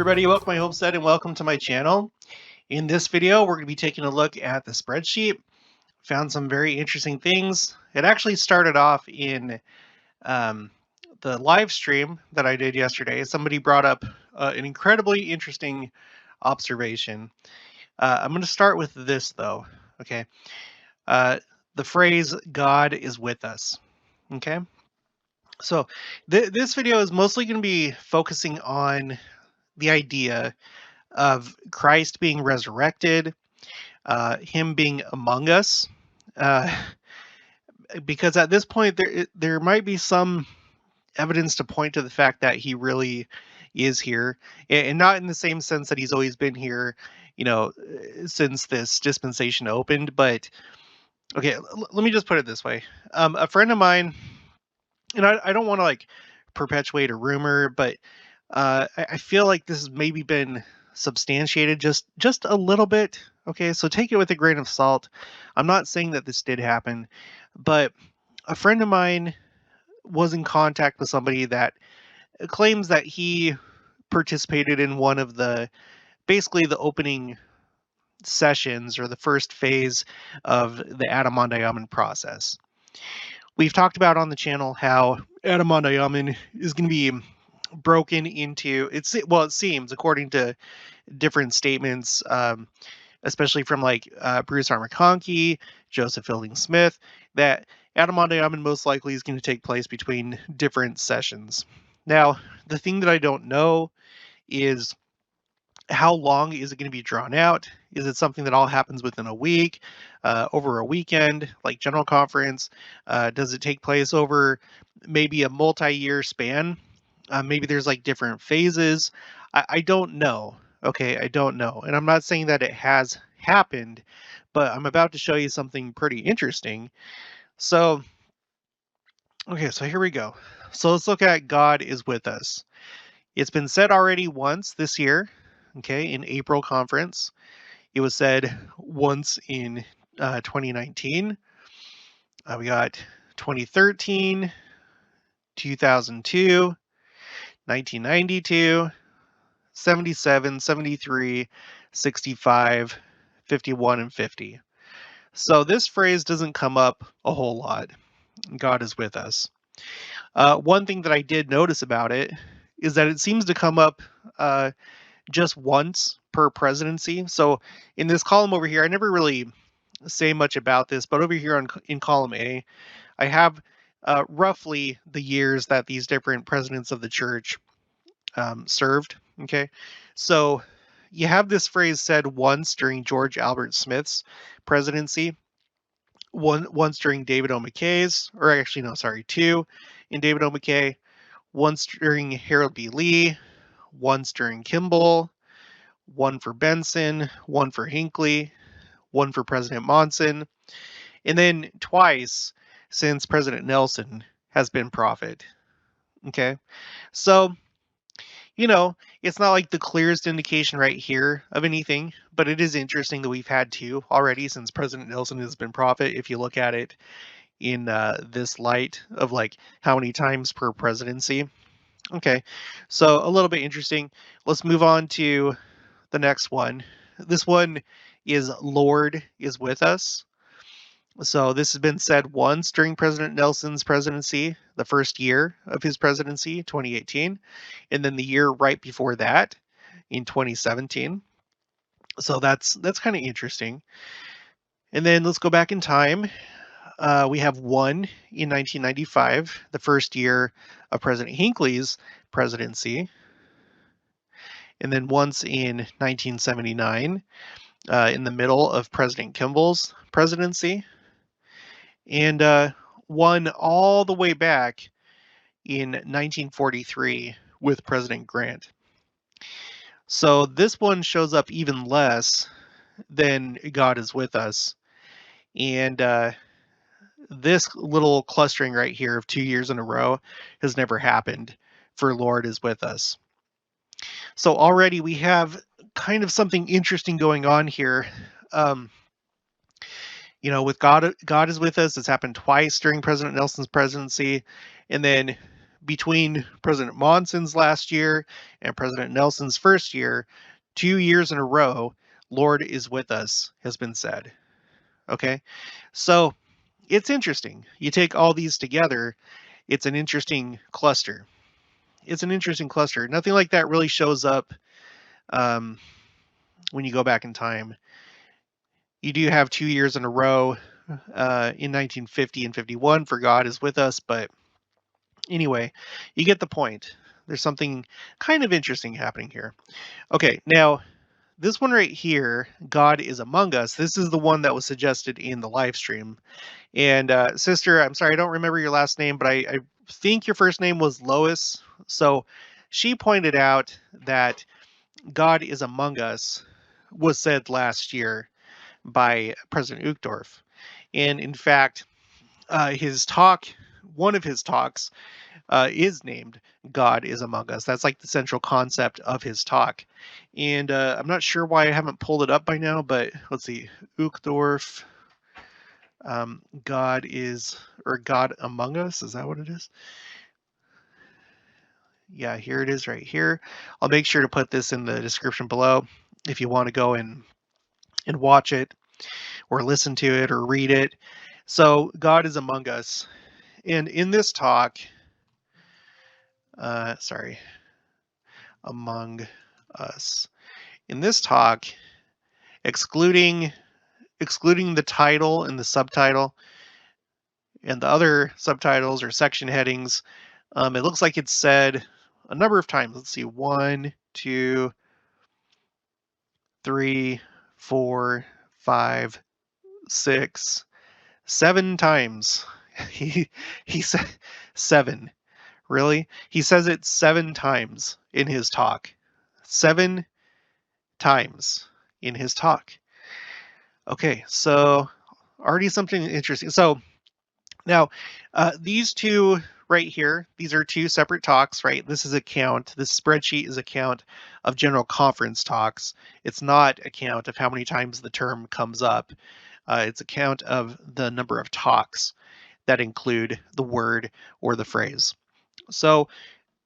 everybody, welcome to my homestead and welcome to my channel. In this video, we're going to be taking a look at the spreadsheet. Found some very interesting things. It actually started off in um, the live stream that I did yesterday. Somebody brought up an incredibly interesting observation. I'm going to start with this though, okay? The phrase, God is with us, okay? So this video is mostly going to be focusing on the idea of Christ being resurrected, him being among us, uh, because at this point there might be some evidence to point to the fact that he really is here, and not in the same sense that he's always been here, since this dispensation opened. But okay, let me just put it this way: a friend of mine, and I don't want to like perpetuate a rumor, but I feel like this has maybe been substantiated just a little bit. Okay, so take it with a grain of salt. I'm not saying that this did happen, but a friend of mine was in contact with somebody that claims that he participated in one of the basically the opening sessions or the first phase of the Adamandayaman process. We've talked about on the channel how Adamandayaman is going to be broken into it seems according to different statements, especially from like Bruce R. McConkie, Joseph Fielding Smith, that Adamandayaman most likely is going to take place between different sessions. Now, the thing that I don't know is how long is it going to be drawn out? Is it something that all happens within a week, over a weekend, like General Conference? Does it take place over maybe a multi-year span? Maybe there's like different phases. I don't know. Okay, I don't know. And I'm not saying that it has happened, but I'm about to show you something pretty interesting. So, okay, so here we go. So let's look at God is with us. It's been said already once this year, okay, in April conference. It was said once in 2019. We got 2013, 2002, 1992, 77, 73, 65, 51, and 50. So this phrase doesn't come up a whole lot. God is with us. One thing that I did notice about it is that it seems to come up just once per presidency. So in this column over here, I never really say much about this, but over here in column A, I have roughly the years that these different presidents of the church served. Okay, so you have this phrase said once during George Albert Smith's presidency, once during David O. McKay's, or actually no, sorry, two in David O. McKay, once during Harold B. Lee, once during Kimball, one for Benson, one for Hinckley, one for President Monson, and then twice since President Nelson has been prophet. Okay, so it's not like the clearest indication right here of anything, but it is interesting that we've had two already since President Nelson has been prophet. If you look at it in this light of like how many times per presidency. Okay, so a little bit interesting. Let's move on to the next one. This one is Lord is with us. So this has been said once during President Nelson's presidency, the first year of his presidency, 2018, and then the year right before that in 2017. So that's kind of interesting. And then let's go back in time. We have one in 1995, the first year of President Hinckley's presidency, and then once in 1979, in the middle of President Kimball's presidency, and one all the way back in 1943 with President Grant. So this one shows up even less than God is with us. And this little clustering right here of 2 years in a row has never happened for Lord is with us. So already we have kind of something interesting going on here. With God is with us. It's happened twice during President Nelson's presidency, and then between President Monson's last year and President Nelson's first year, 2 years in a row, Lord is with us, has been said. Okay. So it's interesting. You take all these together, it's an interesting cluster. It's an interesting cluster. Nothing like that really shows up um, when you go back in time. You do have 2 years in a row in 1950 and 51 for God is with us, but anyway, you get the point. There's something kind of interesting happening here. Okay, now this one right here, God is among us. This is the one that was suggested in the live stream. And sister, I'm sorry, I don't remember your last name, but I think your first name was Lois. So she pointed out that God is among us was said last year by President Uchtdorf. And in fact, his talk, one of his talks, is named God is Among Us. That's like the central concept of his talk. And I'm not sure why I haven't pulled it up by now, but let's see. Uchtdorf, God is, or God Among Us. Is that what it is? Yeah, here it is right here. I'll make sure to put this in the description below if you want to go and watch it or listen to it or read it. So God is among us. And in this talk, sorry, among us. In this talk, excluding the title and the subtitle and the other subtitles or section headings, it looks like it's said a number of times. Let's see, 1, 2, 3, 4, 5, 6, 7 times. He said 7. Really? He says it 7 times in his talk. 7 times in his talk. Okay, so already something interesting. So now these two right here, these are two separate talks, right? This is a count. This spreadsheet is a count of general conference talks. It's not a count of how many times the term comes up. It's a count of the number of talks that include the word or the phrase. So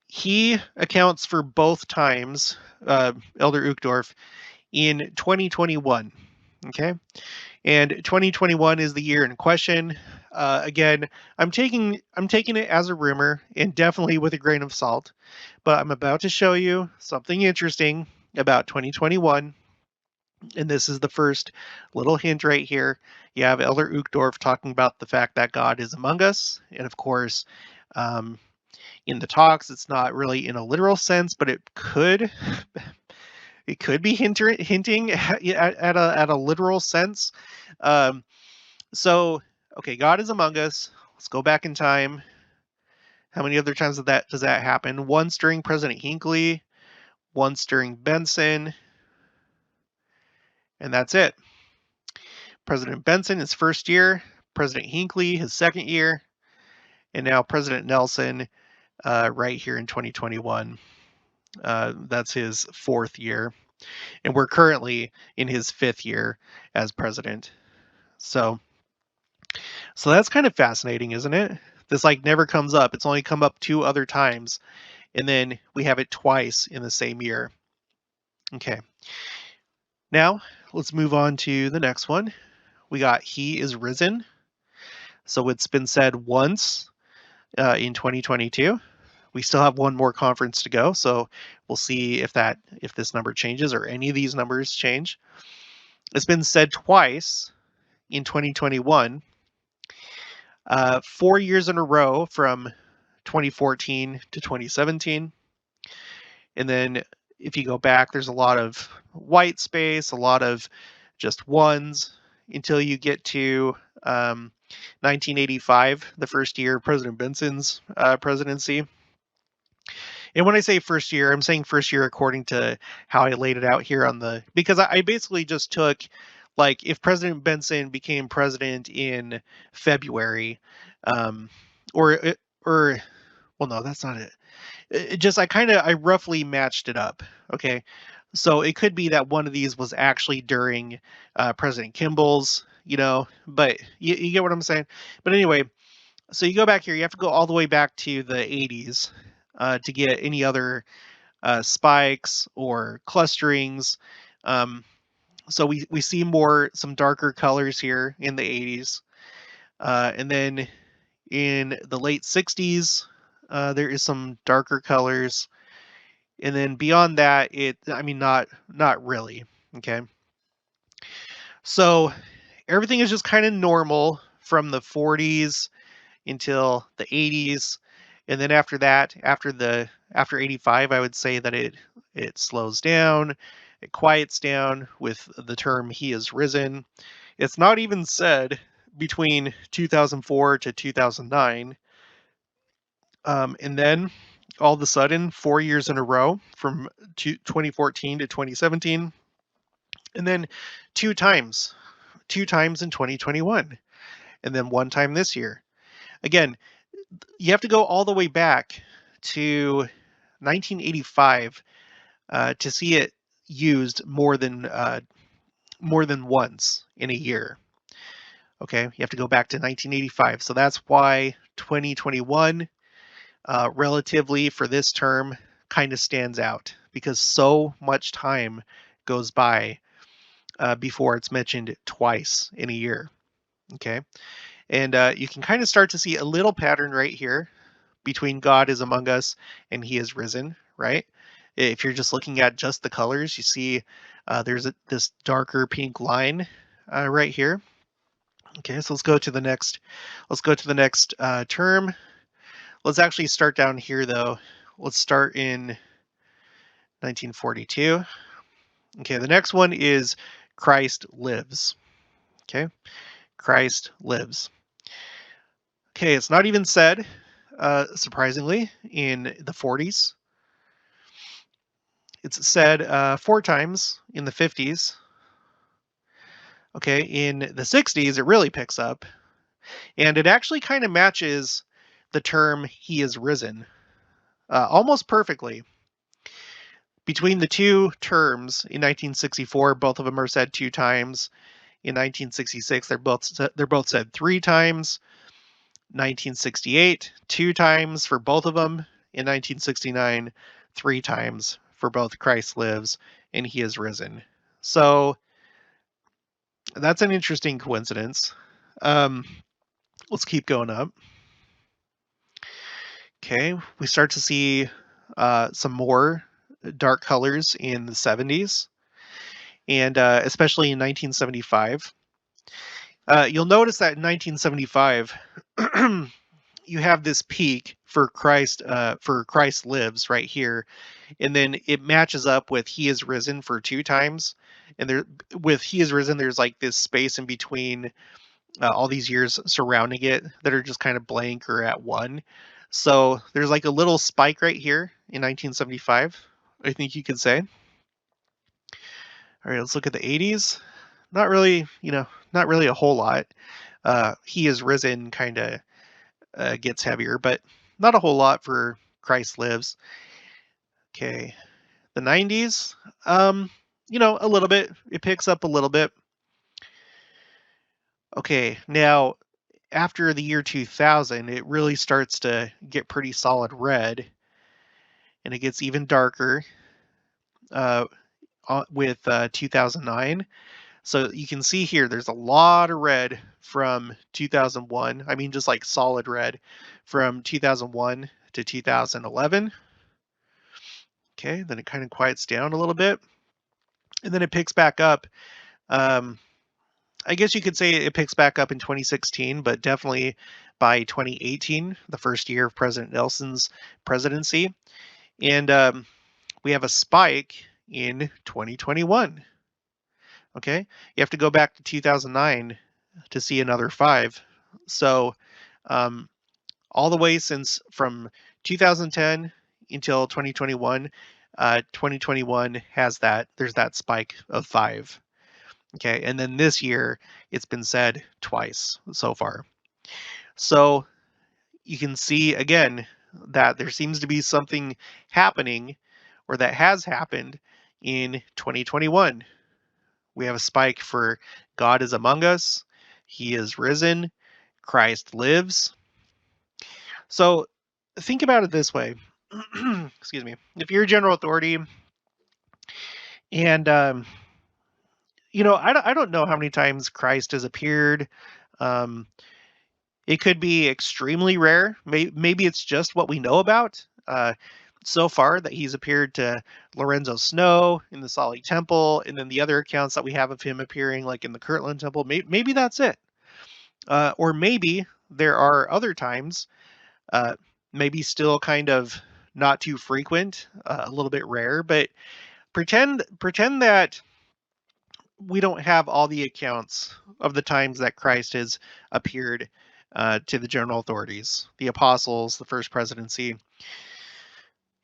he accounts for both times, Elder Uchtdorf, in 2021. Okay, and 2021 is the year in question. Again, I'm taking it as a rumor and definitely with a grain of salt, but I'm about to show you something interesting about 2021. And this is the first little hint right here. You have Elder Uchtdorf talking about the fact that God is among us. And of course, in the talks, it's not really in a literal sense, but it could be hinting at a literal sense. So, okay, God is among us. Let's go back in time. How many other times does that happen? Once during President Hinckley, once during Benson, and that's it. President Benson, his first year, President Hinckley, his second year, and now President Nelson, right here in 2021. That's his 4th year, and we're currently in his 5th year as president. So that's kind of fascinating, isn't it? This like never comes up. It's only come up 2 other times, and then we have it twice in the same year. Okay. Now let's move on to the next one. We got He is risen. So it's been said once in 2022. We still have one more conference to go, so we'll see if this number changes or any of these numbers change. It's been said twice in 2021, 4 years in a row from 2014 to 2017. And then if you go back, there's a lot of white space, a lot of just ones until you get to 1985, the first year of President Benson's presidency. And when I say first year, I'm saying first year according to how I laid it out here on because I basically just took, like, if President Benson became president in February, or well, no, that's not it. It just, I roughly matched it up. Okay. So it could be that one of these was actually during President Kimball's, but you get what I'm saying. But anyway, So you go back here, you have to go all the way back to the 80s to get any other spikes or clusterings. Um, so we see some darker colors here in the 80s. And then in the late 60s, there is some darker colors. And then beyond that, I mean, not really. Okay. So everything is just kind of normal from the 40s until the 80s. And then after that, after 85, I would say that it slows down, it quiets down with the term "he is risen." It's not even said between 2004 to 2009. And then all of a sudden, 4 years in a row from 2014 to 2017, and then two times, two times in 2021, and then one time this year. Again, you have to go all the way back to 1985 to see it used more than once in a year. Okay, you have to go back to 1985. So that's why 2021, relatively for this term, kind of stands out because so much time goes by before it's mentioned twice in a year. Okay, and you can kind of start to see a little pattern right here between God is among us and he is risen, right? If you're just looking at just the colors, you see this darker pink line right here. Okay, so let's go to the next term. Let's actually start down here though. Let's start in 1942. Okay, the next one is Christ lives. Okay, Christ lives. Okay, it's not even said, surprisingly, in the 40s. It's said 4 times in the 50s. Okay, in the 60s, it really picks up. And it actually kind of matches the term he is risen almost perfectly. Between the two terms in 1964, both of them are said 2 times. In 1966, they're both said 3 times. 1968, 2 times for both of them. In 1969, 3 times for both Christ lives and he is risen. So that's an interesting coincidence. Um, let's keep going up. Okay, we start to see some more dark colors in the 70s, and especially in 1975. You'll notice that in 1975, you have this peak for Christ lives right here, and then it matches up with he is risen for 2 times, and there with he is risen, there's like this space in between all these years surrounding it that are just kind of blank or at one. So there's like a little spike right here in 1975, I think you could say. All right, let's look at the 80s. Not really, not really a whole lot. He is risen kind of gets heavier, but not a whole lot for Christ lives. Okay, the 90s, a little bit. It picks up a little bit. Okay, now after the year 2000, it really starts to get pretty solid red, and it gets even darker uh, with 2009. So you can see here, there's a lot of red from 2001. I mean, just like solid red from 2001 to 2011. Okay, then it kind of quiets down a little bit, and then it picks back up. Um, I guess you could say it picks back up in 2016, but definitely by 2018, the first year of President Nelson's presidency. And we have a spike in 2021. Okay, you have to go back to 2009 to see another 5. So um, all the way since from 2010 until 2021, 2021 there's that spike of 5. Okay, and then this year it's been said twice so far. So you can see again that there seems to be something happening or that has happened in 2021. We have a spike for God is among us, he is risen, Christ lives. So think about it this way. Excuse me. If you're a general authority and, I don't know how many times Christ has appeared. Um, it could be extremely rare. Maybe it's just what we know about so far that he's appeared to Lorenzo Snow in the Salt Lake Temple, and then the other accounts that we have of him appearing, like in the Kirtland Temple. Maybe that's it. Or maybe there are other times, uh, maybe still kind of not too frequent, a little bit rare, but pretend that we don't have all the accounts of the times that Christ has appeared to the general authorities, the apostles, the first presidency.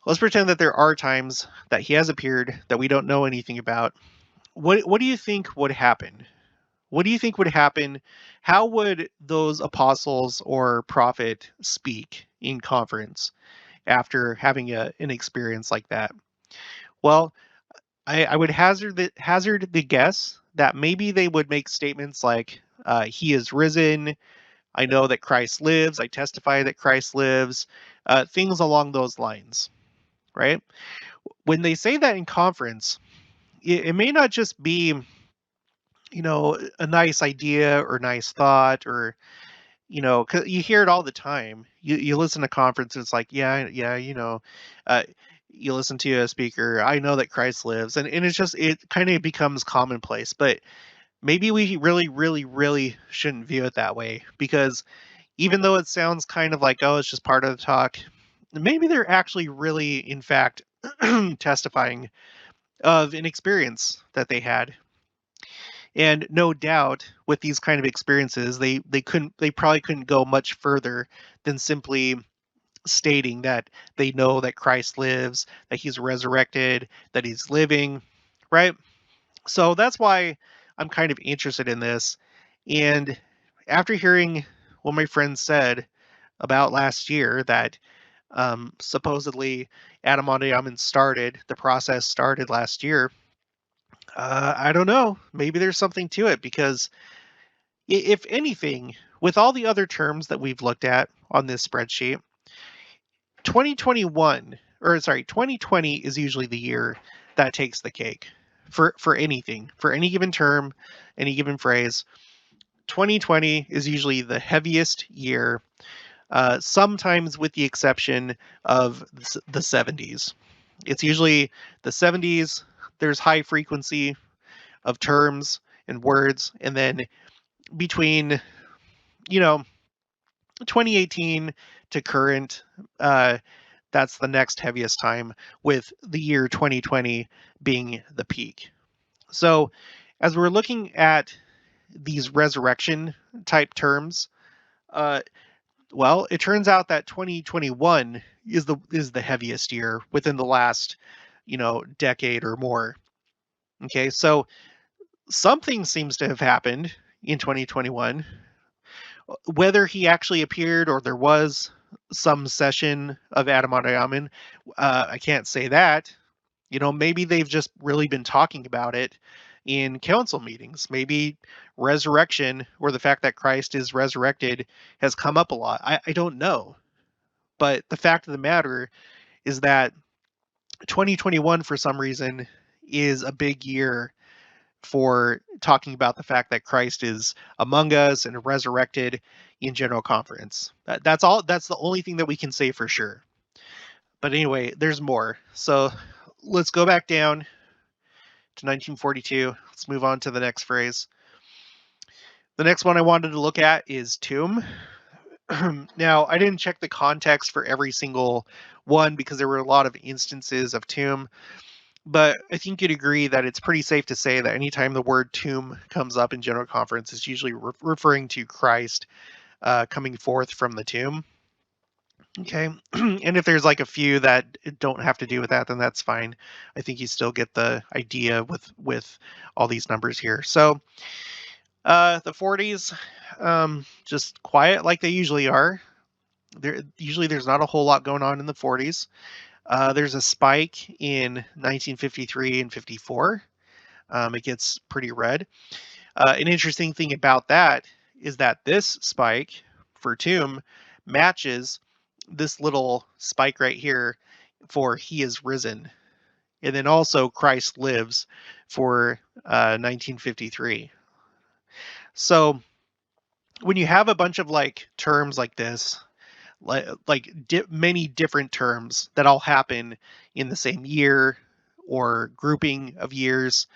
Let's pretend that there are times that he has appeared that we don't know anything about. What do you think would happen? What do you think would happen? How would those apostles or prophet speak in conference after having an experience like that? Well, I would hazard the guess that maybe they would make statements like, "He is risen. I know that Christ lives. I testify that Christ lives." Things along those lines, right? When they say that in conference, it may not just be, a nice idea or nice thought, or 'cause you hear it all the time. You listen to conferences, it's like, yeah, yeah, uh, you listen to a speaker, I know that Christ lives, and it kind of becomes commonplace. But maybe we really, really, really shouldn't view it that way, because even though it sounds kind of like, oh, it's just part of the talk, maybe they're actually really, in fact, testifying of an experience that they had. And no doubt, with these kind of experiences, they probably couldn't go much further than simply stating that they know that Christ lives, that he's resurrected, that he's living, right? So that's why I'm kind of interested in this. And after hearing what my friend said about last year, that supposedly Adam started, the process started last year, I don't know. Maybe there's something to it, because if anything, with all the other terms that we've looked at on this spreadsheet, 2020 is usually the year that takes the cake for anything, for any given term, any given phrase. 2020 is usually the heaviest year, sometimes with the exception of the 70s. It's usually the 70s. There's high frequency of terms and words, and then between, you know 2018 to current, uh, that's the next heaviest time, with the year 2020 being the peak. So, as we're looking at these resurrection type terms, uh, well, it turns out that 2021 is the heaviest year within the last, decade or more. Okay, so something seems to have happened in 2021. Whether he actually appeared or there was some session of Adam, I can't say that. Maybe they've just really been talking about it in council meetings. Maybe resurrection, or the fact that Christ is resurrected, has come up a lot. I don't know. But the fact of the matter is that 2021, for some reason, is a big year for talking about the fact that Christ is among us and resurrected in general conference. That's all. That's the only thing that we can say for sure. But anyway, there's more. So let's go back down to 1942. Let's move on to the next phrase. The next one I wanted to look at is tomb. Now, I didn't check the context for every single one, because there were a lot of instances of tomb. But I think you'd agree that it's pretty safe to say that anytime the word tomb comes up in general conference, it's usually referring to Christ coming forth from the tomb. Okay. And if there's like a few that don't have to do with that, then that's fine. I think you still get the idea with all these numbers here. So the 40s, just quiet like they usually are. There's not a whole lot going on in the 40s. There's a spike in 1953 and 54. It gets pretty red. An interesting thing about that is that this spike for tomb matches this little spike right here for he is risen. And then also Christ lives for 1953. So when you have a bunch of like terms like this, many different terms that all happen in the same year or grouping of years,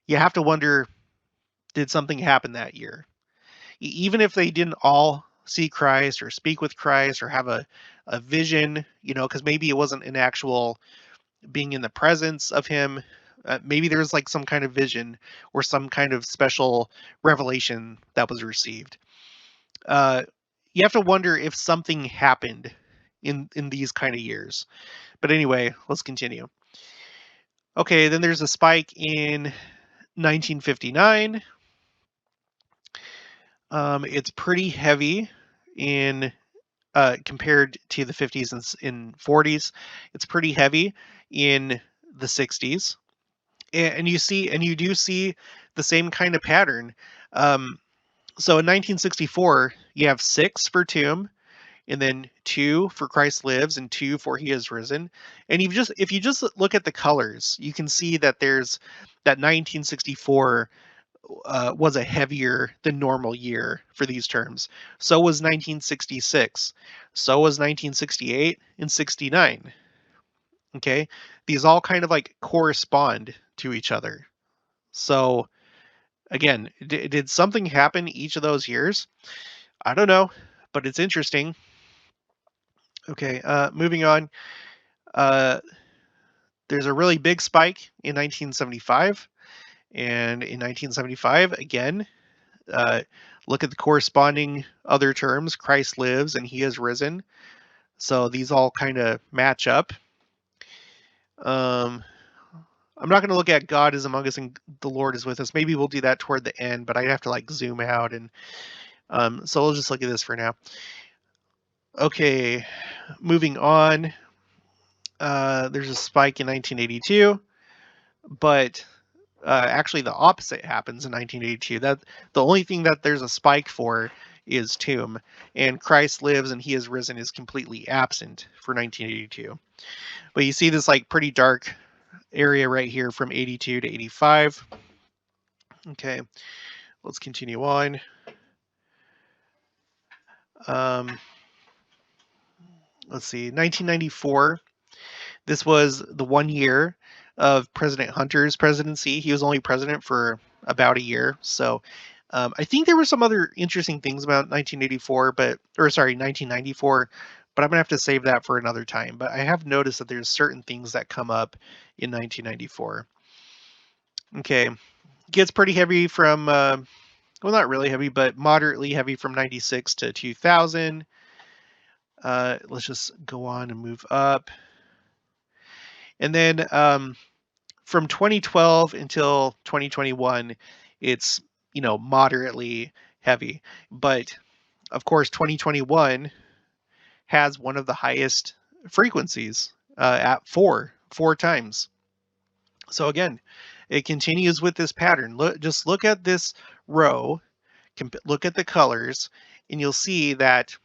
you have to wonder, did something happen that year? Even if they didn't all see Christ or speak with Christ or have a vision, because maybe it wasn't an actual being in the presence of him. Maybe there's like some kind of vision or some kind of special revelation that was received. Uh, you have to wonder if something happened in these kind of years. But anyway, let's continue. Okay, then there's a spike in 1959. It's pretty heavy in compared to the 50s and 40s. It's pretty heavy in the 60s. And you do see the same kind of pattern. So in 1964, you have 6 for tomb, and then 2 for Christ lives, and 2 for he is risen. And if you just look at the colors, you can see that there's that 1964 was a heavier than normal year for these terms. So was 1966. So was 1968 and 69. Okay, these all kind of like correspond to each other. So again, did something happen each of those years? I don't know, but it's interesting. Okay, moving on. Uh, there's a really big spike in 1975, and in 1975 again. Look at the corresponding other terms. Christ lives and he is risen. So these all kind of match up. Um, I'm not going to look at God is among us and the Lord is with us. Maybe we'll do that toward the end, but I'd have to like zoom out. And so we'll just look at this for now. Okay, moving on. There's a spike in 1982, but actually the opposite happens in 1982. That the only thing that there's a spike for is tomb, and Christ lives and he is risen is completely absent for 1982. But you see this like pretty dark area right here from 82 to 85. Okay, let's continue on. Um, let's see, 1994. This was the 1 year of President Hunter's presidency. He was only president for about a year. So I think there were some other interesting things about 1994, but I'm going to have to save that for another time. But I have noticed that there's certain things that come up in 1994. Okay. Gets pretty heavy from, well, not really heavy, but moderately heavy from 96 to 2000. Let's just go on and move up. And then from 2012 until 2021, it's, moderately heavy. But of course, 2021 has one of the highest frequencies at four times. So again, it continues with this pattern. Just look at this row, look at the colors, and you'll see that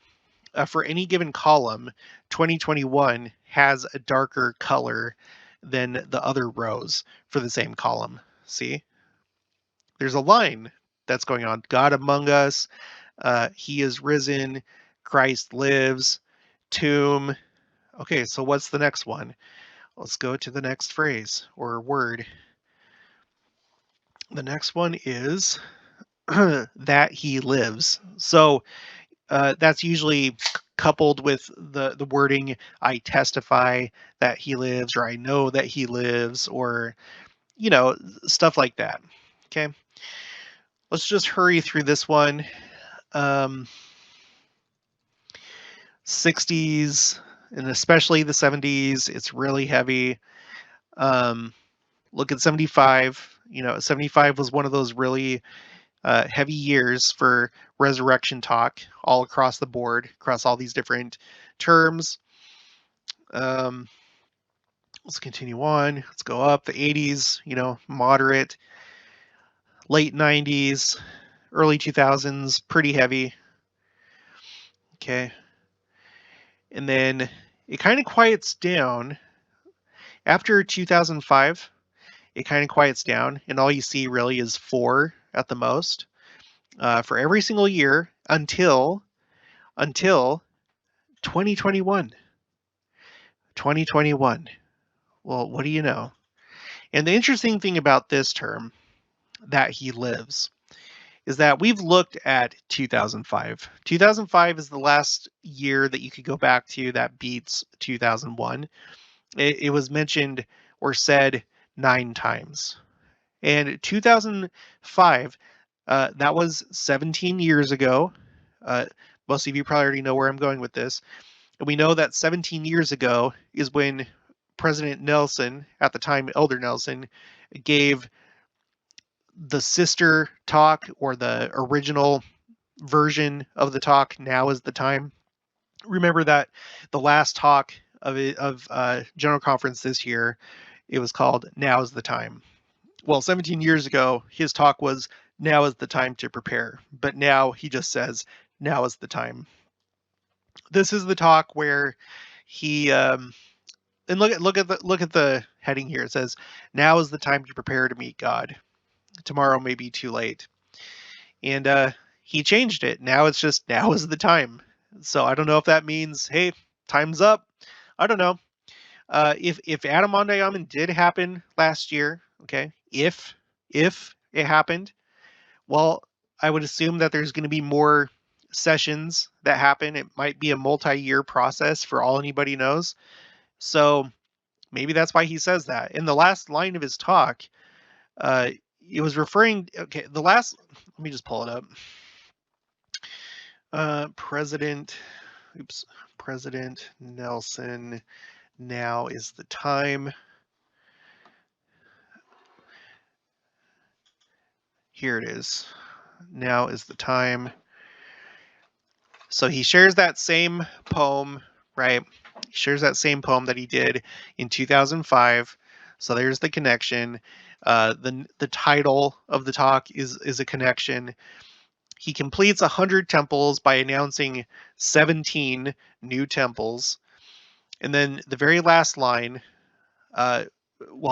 for any given column, 2021 has a darker color than the other rows for the same column. See? There's a line that's going on. God among us, he is risen, Christ lives, tomb. Okay, so what's the next one? Let's go to the next phrase or word. The next one is that he lives. So that's usually coupled with the wording I testify that he lives, or I know that he lives, or stuff like that. Okay, let's just hurry through this one. 60s and especially the 70s, it's really heavy. Look at 75. 75 was one of those really heavy years for resurrection talk all across the board, across all these different terms. Let's continue on. Let's go up. The 80s, moderate. Late 90s, early 2000s, pretty heavy. Okay. And then it kind of quiets down. After 2005, it kind of quiets down, and all you see really is 4 at the most for every single year until 2021. 2021. Well, what do you know? And the interesting thing about this term that he lives is that we've looked at 2005. 2005 is the last year that you could go back to that beats 2001. It was mentioned or said 9 times. And 2005, that was 17 years ago. Most of you probably already know where I'm going with this. And we know that 17 years ago is when President Nelson, at the time Elder Nelson, gave the sister talk, or the original version of the talk, "Now is the time." Remember that the last talk of General Conference this year, it was called "Now is the Time." Well, 17 years ago, his talk was "Now is the time to prepare," but now he just says "Now is the time." This is the talk where he and look at the heading here. It says, "Now is the time to prepare to meet God. Tomorrow may be too late." And he changed it. Now it's just "Now is the time." So I don't know if that means, hey, time's up. I don't know. If Adam did happen last year, okay, if it happened, well, I would assume that there's going to be more sessions that happen. It might be a multi-year process for all anybody knows. So maybe that's why he says that. In the last line of his talk, uh, it was referring. Okay, the last. Let me just pull it up. President. Oops. President Nelson. Now is the time. Here it is. Now is the time. So he shares that same poem, right? He shares that same poem that he did in 2005. So there's the connection. The title of the talk is a connection. He completes 100 temples by announcing 17 new temples. And then the very last line,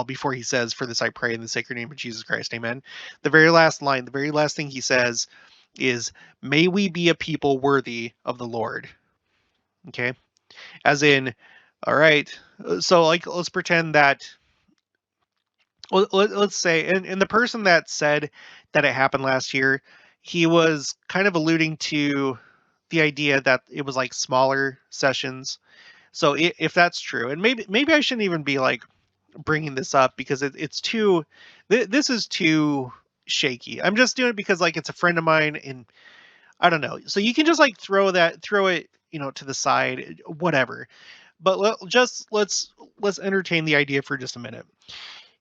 before he says, "For this I pray in the sacred name of Jesus Christ, amen." The very last line, the very last thing he says is, "May we be a people worthy of the Lord." Okay? As in, all right, so like, let's pretend that, let's say, and the person that said that it happened last year, he was kind of alluding to the idea that it was like smaller sessions. So if that's true, and maybe I shouldn't even be like bringing this up, because it's too, this is too shaky. I'm just doing it because like it's a friend of mine, and I don't know. So you can just like throw it, to the side, whatever. But let's entertain the idea for just a minute.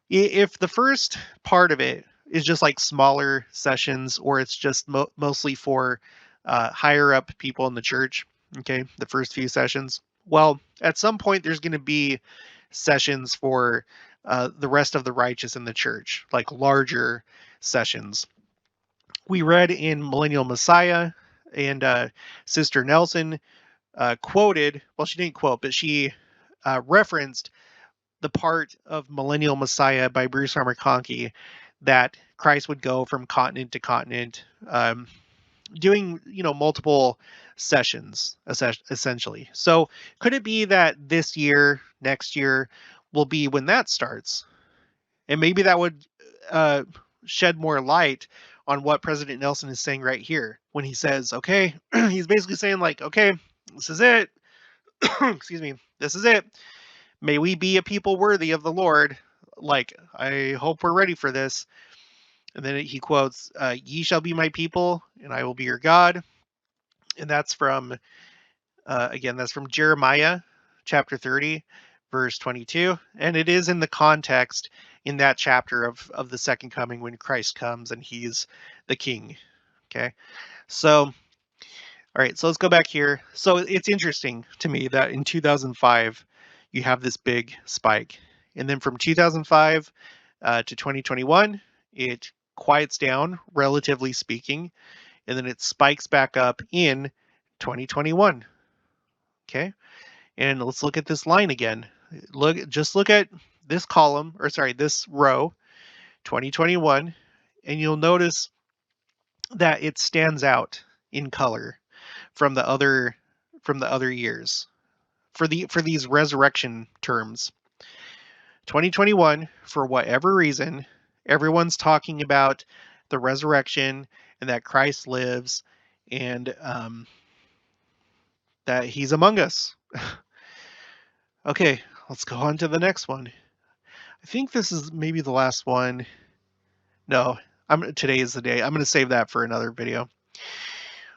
If the first part of it is just like smaller sessions, or it's just mostly for higher up people in the church, okay, the first few sessions, well, at some point there's going to be sessions for the rest of the righteous in the church, like larger sessions. We read in Millennial Messiah, and Sister Nelson quoted, well, she didn't quote, but she referenced the part of Millennial Messiah by Bruce Armour Conkey, that Christ would go from continent to continent, doing multiple sessions, essentially. So could it be that this year, next year, will be when that starts? And maybe that would uh, shed more light on what President Nelson is saying right here when he says, okay, he's basically saying like, okay, this is it. Excuse me, this is it. May we be a people worthy of the Lord. Like, I hope we're ready for this. And then he quotes, "Ye shall be my people, and I will be your God." And that's from, that's from Jeremiah chapter 30, verse 22. And it is in the context in that chapter of the second coming, when Christ comes and he's the king. Okay. So, all right, so let's go back here. So it's interesting to me that in 2005, you have this big spike. And then from 2005 to 2021, it quiets down, relatively speaking, and then it spikes back up in 2021. Okay, and let's look at this line again. Just look at this column, or sorry, this row, 2021, and you'll notice that it stands out in color from the other years for these resurrection terms. 2021, for whatever reason, everyone's talking about the resurrection and that Christ lives, and that he's among us. Okay, let's go on to the next one. I think this is maybe the last one. No, today is the day. I'm going to save that for another video.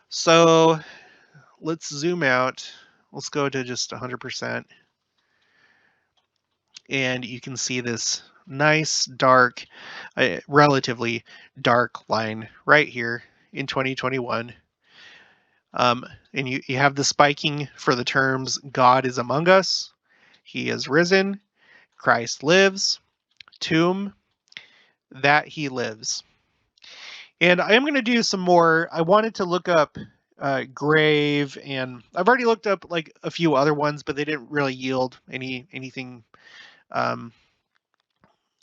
So let's zoom out. Let's go to just 100%. And you can see this nice, dark, relatively dark line right here in 2021. And you have the spiking for the terms God is among us, he is risen, Christ lives, tomb, that he lives. And I am going to do some more. I wanted to look up grave, and I've already looked up like a few other ones, but they didn't really yield anything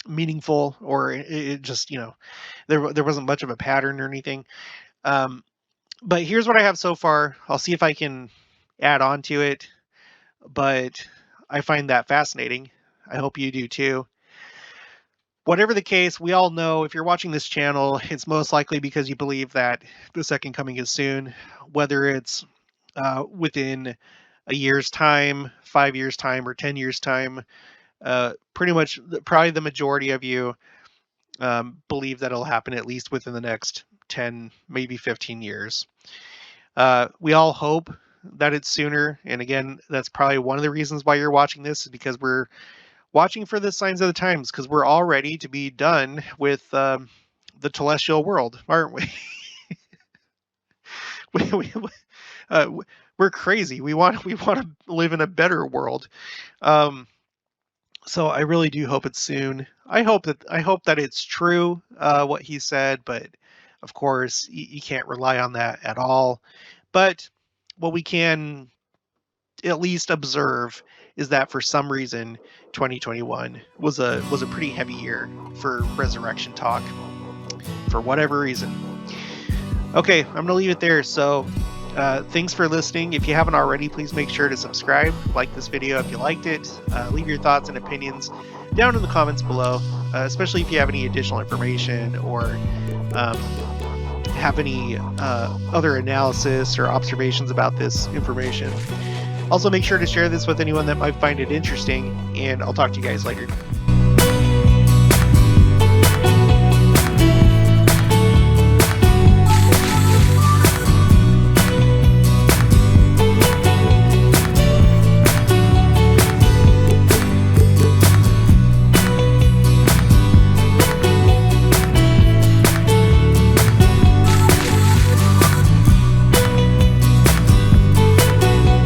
meaningful, or it just, there wasn't much of a pattern or anything. But here's what I have so far. I'll see if I can add on to it, but I find that fascinating. I hope you do too. Whatever the case, we all know if you're watching this channel, it's most likely because you believe that the second coming is soon, whether it's within a year's time, 5 years' time, or 10 years' time. Pretty much, probably the majority of you believe that it'll happen at least within the next 10, maybe 15 years. We all hope that it's sooner. And again, that's probably one of the reasons why you're watching this, is because we're watching for the signs of the times, because we're all ready to be done with the telestial world, aren't we? We're crazy. We want to live in a better world. So I really do hope it's soon. I hope that it's true, what he said, but of course you can't rely on that at all. But what we can at least observe is that for some reason 2021 was a pretty heavy year for resurrection talk, for whatever reason. Okay, I'm gonna leave it there. So thanks for listening. If you haven't already, please make sure to subscribe, like this video if you liked it, leave your thoughts and opinions down in the comments below, especially if you have any additional information or have any other analysis or observations about this information. Also, make sure to share this with anyone that might find it interesting, and I'll talk to you guys later.